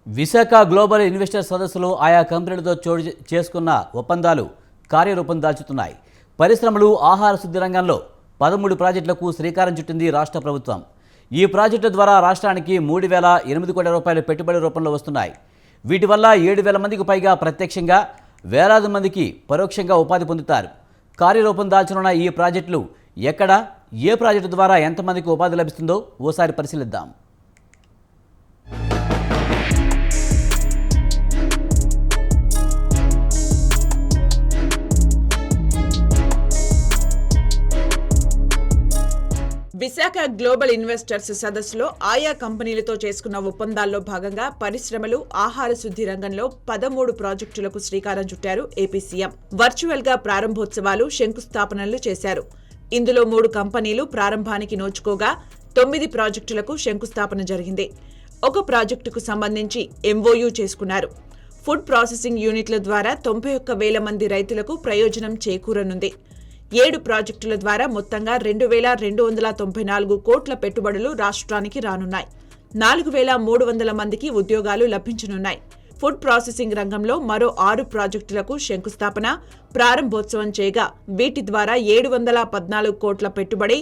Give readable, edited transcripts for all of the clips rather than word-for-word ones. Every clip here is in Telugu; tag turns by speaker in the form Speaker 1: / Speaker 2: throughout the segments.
Speaker 1: విశాఖ గ్లోబల్ ఇన్వెస్టర్ సదస్సులో ఆయా కంపెనీలతో చోటు చేసుకున్న ఒప్పందాలు కార్యరూపం దాల్చుతున్నాయి. పరిశ్రమలు, ఆహార శుద్ధి రంగంలో 13 ప్రాజెక్టులకు శ్రీకారం చుట్టింది రాష్ట్ర ప్రభుత్వం. ఈ ప్రాజెక్టుల ద్వారా రాష్ట్రానికి 3,008 కోట్ల రూపాయల పెట్టుబడి రూపంలో వస్తున్నాయి. వీటి వల్ల 7,000 మందికి పైగా ప్రత్యక్షంగా, వేలాది మందికి పరోక్షంగా ఉపాధి పొందుతారు. కార్యరూపం దాల్చనున్న ఈ ప్రాజెక్టులు ఎక్కడ, ఏ ప్రాజెక్టు ద్వారా ఎంతమందికి ఉపాధి లభిస్తుందో ఓసారి పరిశీలిద్దాం.
Speaker 2: విశాఖ గ్లోబల్ ఇన్వెస్టర్స్ సదస్సులో ఆయా కంపెనీలతో చేసుకున్న ఒప్పందాల్లో భాగంగా పరిశ్రమలు, ఆహార శుద్ధి రంగంలో 13 ప్రాజెక్టులకు శ్రీకారం చుట్టారు ఏపీ సీఎం. వర్చువల్ గా ప్రారంభోత్సవాలు, శంకుస్థాపనలు చేశారు. ఇందులో 3 కంపెనీలు ప్రారంభానికి నోచుకోగా 9 ప్రాజెక్టులకు శంకుస్థాపన జరిగింది. ఒక ప్రాజెక్టుకు సంబంధించి ఎంఓయూ చేసుకున్నారు. ఫుడ్ ప్రాసెసింగ్ యూనిట్ల ద్వారా 91,000 మంది రైతులకు ప్రయోజనం చేకూరనుంది. 7 ప్రాజెక్టుల ద్వారా మొత్తంగా 2,294 కోట్ల పెట్టుబడులు రాష్ట్రానికి రానున్నాయి. 4,300 మందికి ఉద్యోగాలు లభించనున్నాయి. ఫుడ్ ప్రాసెసింగ్ రంగంలో మరో 6 ప్రాజెక్టులకు శంకుస్థాపన, ప్రారంభోత్సవం చేయగా వీటి ద్వారా 714 కోట్ల పెట్టుబడి,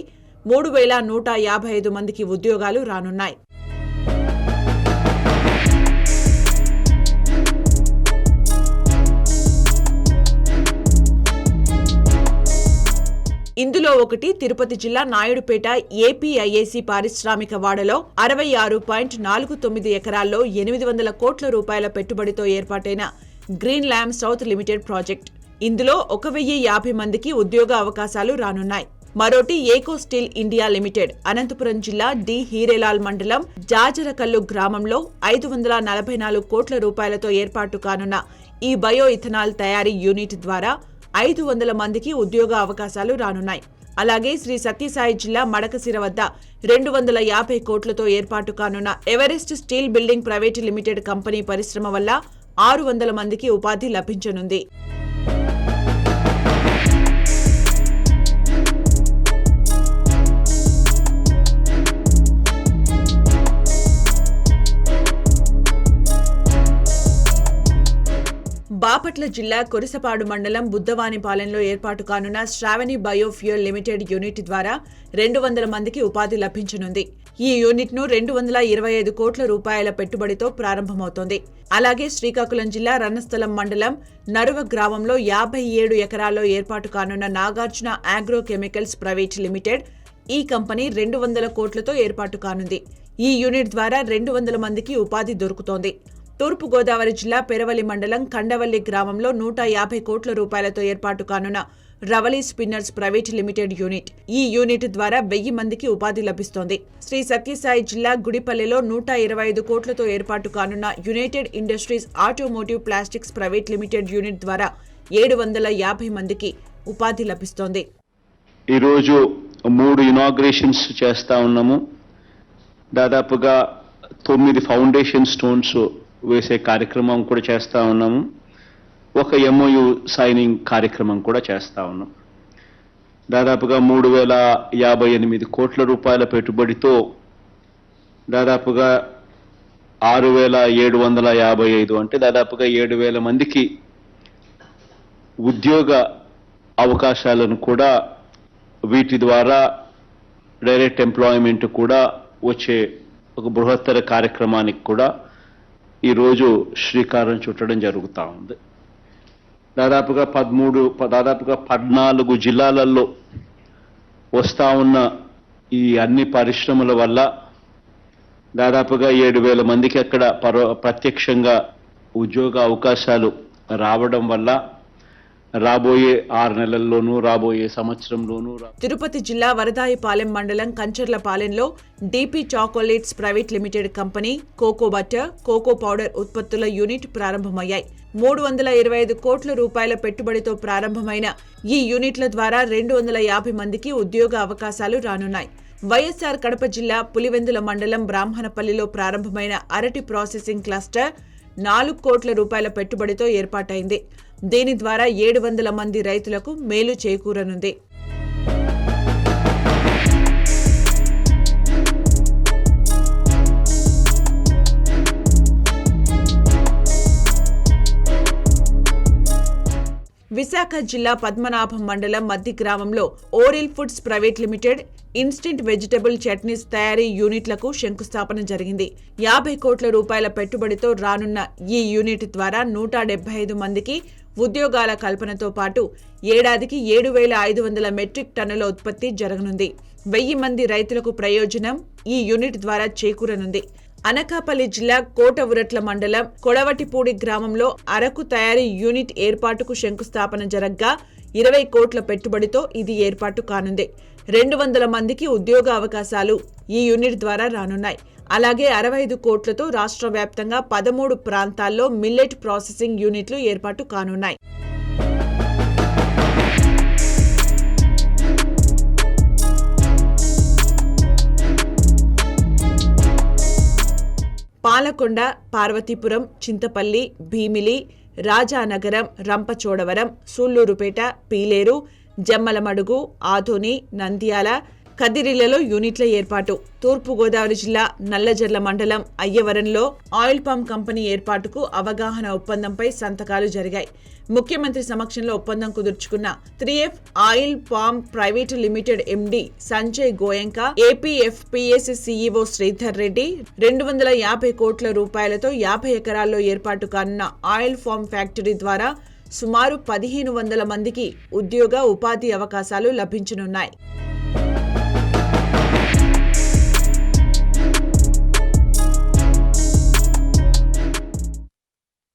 Speaker 2: 3,155 మందికి ఉద్యోగాలు రానున్నాయి. ఇందులో ఒకటి తిరుపతి జిల్లా నాయుడుపేట ఏపీఐఏసీ పారిశ్రామిక వాడలో 66.49 ఎకరాల్లో 800 కోట్ల రూపాయల పెట్టుబడితో ఏర్పాటైన green land south limited project. ఇందులో 1,050 మందికి ఉద్యోగ అవకాశాలు రానున్నాయి. మరోటి ఏకో స్టీల్ ఇండియా లిమిటెడ్ అనంతపురం జిల్లా డి హీరేలాల్ మండలం జాజరకల్లు గ్రామంలో 544 కోట్ల రూపాయలతో ఏర్పాటు కానున్న ఈ బయో ఇథనాల్ తయారీ యూనిట్ ద్వారా 500 మందికి ఉద్యోగ అవకాశాలు రానున్నాయి. అలాగే శ్రీ సత్యసాయి జిల్లా మడకసిర వద్ద 250 కోట్లతో ఏర్పాటు కానున్న Everest steel building private limited company పరిశ్రమ వల్ల 600 మందికి ఉపాధి లభించనుంది. బాపట్ల జిల్లా కొరిసపాడు మండలం బుద్దవానిపాలెంలో ఏర్పాటు కానున్న శ్రావణి బయోఫ్యూయల్ లిమిటెడ్ యూనిట్ ద్వారా 200 మందికి ఉపాధి లభించనుంది. ఈ యూనిట్ ను 225 కోట్ల రూపాయల పెట్టుబడితో ప్రారంభమవుతోంది. అలాగే శ్రీకాకుళం జిల్లా రణస్థలం మండలం నరువ గ్రామంలో 57 ఎకరాల్లో ఏర్పాటు కానున్న Nagarjuna agro chemicals private limited ఈ కంపెనీ 200 కోట్లతో ఏర్పాటు కానుంది. ఈ యూనిట్ ద్వారా 200 మందికి ఉపాధి దొరుకుతోంది. తూర్పు గోదావరి జిల్లా పెరవలి మండలం కండవల్లి గ్రామంలో 150 కోట్ల రూపాయలతో ఏర్పాటు కానున్న Ravali spinners private limited unit. ఈ యూనిట్ ద్వారా 1000 మందికి ఉపాధి లభిస్తోంది. శ్రీ సత్యసాయి జిల్లా గుడిపల్లిలో 125 కోట్లతో ఏర్పాటు కానున్న United industries automotive plastics private limited unit ద్వారా 750 మందికి ఉపాధి లభిస్తోంది.
Speaker 3: ఈరోజు 3 ఇనాగ్రేషన్స్ చేస్తా ఉన్నాము. దాదాపుగా 9 ఫౌండేషన్ స్టోన్స్ వేసే కార్యక్రమం కూడా చేస్తూ ఉన్నాము. ఒక ఎంఓయు సైనింగ్ కార్యక్రమం కూడా చేస్తూ ఉన్నాం. దాదాపుగా 3,058 కోట్ల రూపాయల పెట్టుబడితో దాదాపుగా 6,755 అంటే దాదాపుగా 7,000 మందికి ఉద్యోగ అవకాశాలను కూడా వీటి ద్వారా డైరెక్ట్ ఎంప్లాయ్మెంట్ కూడా వచ్చే ఒక బృహత్తర కార్యక్రమానికి కూడా ఈరోజు శ్రీకారం చుట్టడం జరుగుతూ ఉంది. దాదాపుగా 14 జిల్లాలలో వస్తూ ఉన్న ఈ అన్ని పరిశ్రమల వల్ల దాదాపుగా 7,000 మందికి అక్కడ ప్రత్యక్షంగా ఉద్యోగ అవకాశాలు రావడం వల్ల రాబోయే 6 నెలల్లోనూ, రాబోయే సంవత్సరంలోనూ.
Speaker 2: తిరుపతి జిల్లా వరదాయిపాలెం మండలం కంచర్లపాలెంలో DP Chocolates private limited company cocoa butter, cocoa powder ఉత్పత్తుల యూనిట్ ప్రారంభమయ్యాయి. 325 కోట్ల రూపాయల పెట్టుబడితో ప్రారంభమైన ఈ యూనిట్ల ద్వారా 250 మందికి ఉద్యోగ అవకాశాలు రానున్నాయి. వైఎస్ఆర్ కడప జిల్లా పులివెందుల మండలం బ్రాహ్మణపల్లిలో ప్రారంభమైన అరటి ప్రాసెసింగ్ క్లస్టర్ 4 కోట్ల రూపాయల పెట్టుబడితో ఏర్పాటైంది. దీని ద్వారా 700 మంది రైతులకు మేలు చేకూరనుంది. విశాఖ జిల్లా పద్మనాభం మండలం మద్ది గ్రామంలో ఓరిల్ foods private limited instant vegetable chutneys తయారీ యూనిట్లకు శంకుస్థాపన జరిగింది. 50 కోట్ల రూపాయల పెట్టుబడితో రానున్న ఈ యూనిట్ ద్వారా 175 మందికి ఉద్యోగాల కల్పనతో పాటు ఏడాదికి 7,500 మెట్రిక్ టన్నుల ఉత్పత్తి జరగనుంది. 1000 మంది రైతులకు ప్రయోజనం ఈ యూనిట్ ద్వారా చేకూరనుంది. అనకాపల్లి జిల్లా కోటవురట్ల మండలం కొడవటిపూడి గ్రామంలో అరకు తయారీ యూనిట్ ఏర్పాటుకు శంకుస్థాపన జరగ్గా 20 కోట్ల పెట్టుబడితో ఇది ఏర్పాటు కానుంది. 200 మందికి ఉద్యోగ అవకాశాలు ఈ యూనిట్ ద్వారా రానున్నాయి. అలాగే 65 కోట్లతో రాష్ట్ర వ్యాప్తంగా 13 ప్రాంతాల్లో మిల్లెట్ ప్రాసెసింగ్ యూనిట్లు ఏర్పాటు కానున్నాయి. పాలకొండ, పార్వతీపురం, చింతపల్లి, భీమిలి, రాజానగరం, రంపచోడవరం, సూళ్లూరుపేట, పీలేరు, జమ్మలమడుగు, ఆదోని, నంద్యాల, కదిరిలలో యూనిట్ల ఏర్పాటు. తూర్పుగోదావరి జిల్లా నల్లజర్ల మండలం అయ్యవరంలో ఆయిల్ పామ్ కంపెనీ ఏర్పాటుకు అవగాహన ఒప్పందంపై సంతకాలు జరిగాయి. ముఖ్యమంత్రి సమక్షంలో ఒప్పందం కుదుర్చుకున్న 3F oil palm private limited MD Sanjay Goenka, APFPS CEO Sridhar Reddy 250 కోట్ల రూపాయలతో 50 ఎకరాల్లో ఏర్పాటు కానున్న ఆయిల్ పామ్ ఫ్యాక్టరీ ద్వారా సుమారు 1500 మందికి ఉద్యోగ ఉపాధి అవకాశాలు లభించనున్నాయి.